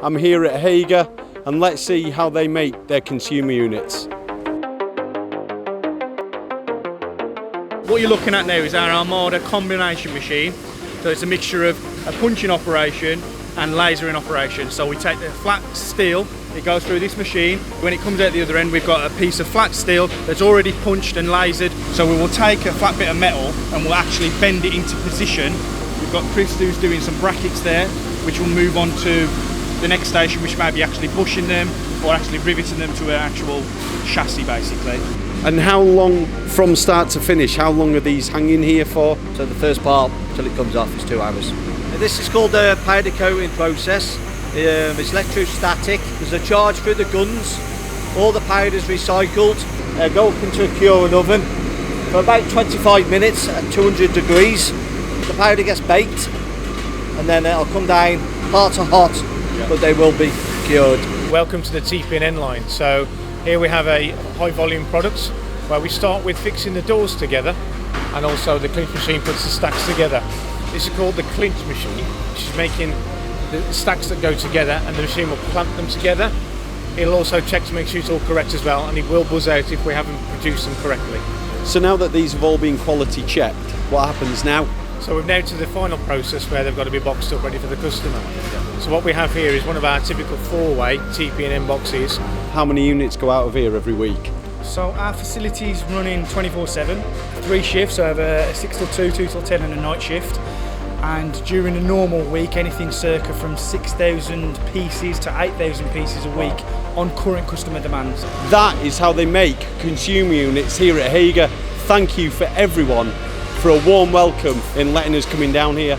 I'm here at Hager, and let's see how they make their consumer units. What you're looking at now is our Armada combination machine. So it's a mixture of a punching operation and lasering operation. So we take the flat steel, it goes through this machine. When it comes out the other end, we've got a piece of flat steel that's already punched and lasered. So we will take a flat bit of metal and we'll actually bend it into position. We've got Chris who's doing some brackets there, which will move on to the next station, which may be actually bushing them or actually riveting them to an actual chassis basically. And how long from start to finish, how long are these hanging here for? So the first part till it comes off is 2 hours. This is called the powder coating process. It's electrostatic. There's a charge through the guns. All the powder's recycled. Go up into a curing oven for about 25 minutes at 200 degrees. The powder gets baked and then it'll come down. Parts are hot, but they will be cured. Welcome to the TP&N line. So here we have a high volume product where we start with fixing the doors together, and also the clinch machine puts the stacks together. This is called the clinch machine, which is making the stacks that go together, and the machine will clamp them together. It'll also check to make sure it's all correct as well, and it will buzz out if we haven't produced them correctly. So now that these have all been quality checked, what happens now? So we're now to the final process where they've got to be boxed up ready for the customer. So what we have here is one of our typical 4-way TP&N boxes. How many units go out of here every week? So our facility's running 24/7, 3 shifts, so I have a 6 till 2, 2 till 10 and a night shift. And during a normal week, anything circa from 6,000 pieces to 8,000 pieces a week on current customer demands. That is how they make consumer units here at Hager. Thank you for everyone for a warm welcome in letting us come in down here.